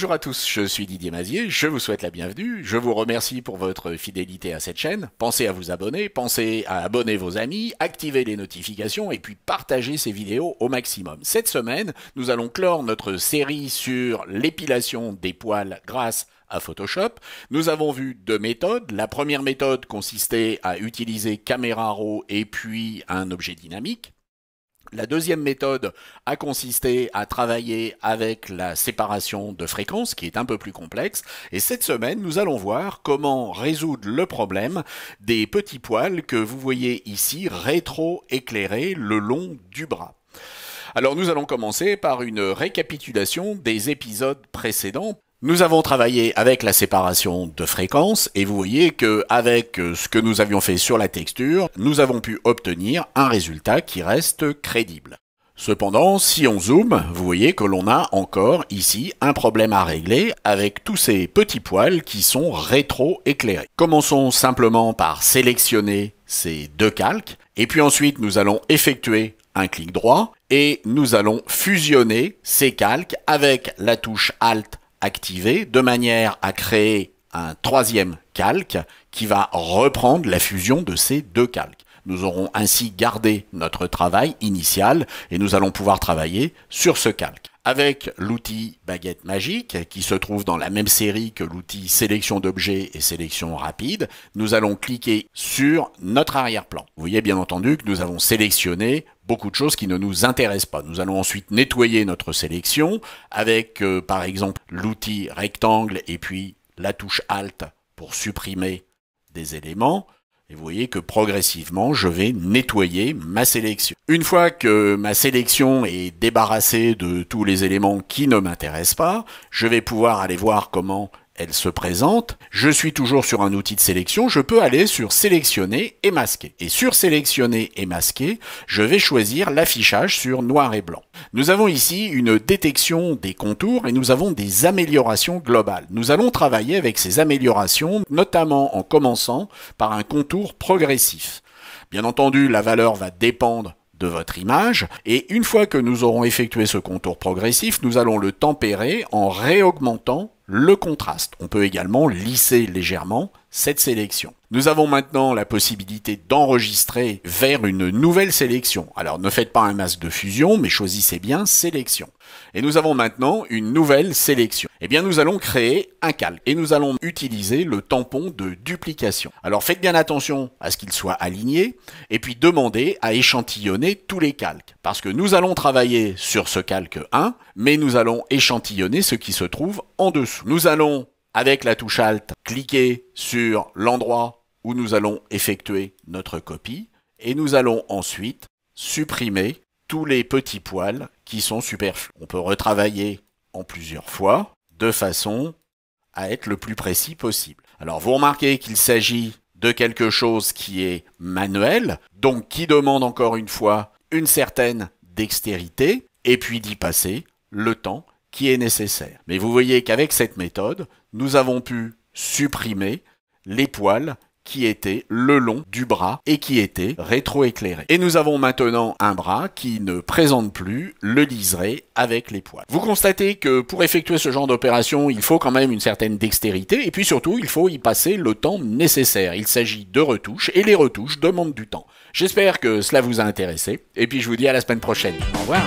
Bonjour à tous, je suis Didier Mazier, je vous souhaite la bienvenue, je vous remercie pour votre fidélité à cette chaîne. Pensez à vous abonner, pensez à abonner vos amis, activer les notifications et puis partager ces vidéos au maximum. Cette semaine, nous allons clore notre série sur l'épilation des poils grâce à Photoshop. Nous avons vu deux méthodes. La première méthode consistait à utiliser caméra raw et puis un objet dynamique. La deuxième méthode a consisté à travailler avec la séparation de fréquences, qui est un peu plus complexe. Et cette semaine, nous allons voir comment résoudre le problème des petits poils que vous voyez ici rétro-éclairés le long du bras. Alors nous allons commencer par une récapitulation des épisodes précédents. Nous avons travaillé avec la séparation de fréquences et vous voyez que avec ce que nous avions fait sur la texture, nous avons pu obtenir un résultat qui reste crédible. Cependant, si on zoome, vous voyez que l'on a encore ici un problème à régler avec tous ces petits poils qui sont rétro-éclairés. Commençons simplement par sélectionner ces deux calques et puis ensuite nous allons effectuer un clic droit et nous allons fusionner ces calques avec la touche Alt activé de manière à créer un troisième calque qui va reprendre la fusion de ces deux calques. Nous aurons ainsi gardé notre travail initial et nous allons pouvoir travailler sur ce calque. Avec l'outil baguette magique qui se trouve dans la même série que l'outil sélection d'objets et sélection rapide, nous allons cliquer sur notre arrière-plan. Vous voyez bien entendu que nous avons sélectionné beaucoup de choses qui ne nous intéressent pas. Nous allons ensuite nettoyer notre sélection avec par exemple l'outil rectangle et puis la touche Alt pour supprimer des éléments. Et vous voyez que progressivement, je vais nettoyer ma sélection. Une fois que ma sélection est débarrassée de tous les éléments qui ne m'intéressent pas, je vais pouvoir aller voir comment elle se présente. Je suis toujours sur un outil de sélection, je peux aller sur sélectionner et masquer. Et sur sélectionner et masquer, je vais choisir l'affichage sur noir et blanc. Nous avons ici une détection des contours et nous avons des améliorations globales. Nous allons travailler avec ces améliorations, notamment en commençant par un contour progressif. Bien entendu, la valeur va dépendre de votre image, et une fois que nous aurons effectué ce contour progressif, nous allons le tempérer en réaugmentant le contraste. On peut également lisser légèrement cette sélection. Nous avons maintenant la possibilité d'enregistrer vers une nouvelle sélection. Alors ne faites pas un masque de fusion, mais choisissez bien sélection. Et nous avons maintenant une nouvelle sélection. Eh bien nous allons créer un calque et nous allons utiliser le tampon de duplication. Alors faites bien attention à ce qu'il soit aligné et puis demandez à échantillonner tous les calques. Parce que nous allons travailler sur ce calque 1, mais nous allons échantillonner ce qui se trouve en dessous. Nous allons, avec la touche Alt, cliquer sur l'endroit où nous allons effectuer notre copie et nous allons ensuite supprimer tous les petits poils qui sont superflus. On peut retravailler en plusieurs fois de façon à être le plus précis possible. Alors vous remarquez qu'il s'agit de quelque chose qui est manuel, donc qui demande encore une fois une certaine dextérité et puis d'y passer le temps qui est nécessaire. Mais vous voyez qu'avec cette méthode, nous avons pu supprimer les poils qui étaient le long du bras et qui étaient rétro-éclairés. Et nous avons maintenant un bras qui ne présente plus le liseré avec les poils. Vous constatez que pour effectuer ce genre d'opération, il faut quand même une certaine dextérité et puis surtout, il faut y passer le temps nécessaire. Il s'agit de retouches et les retouches demandent du temps. J'espère que cela vous a intéressé et puis je vous dis à la semaine prochaine. Au revoir.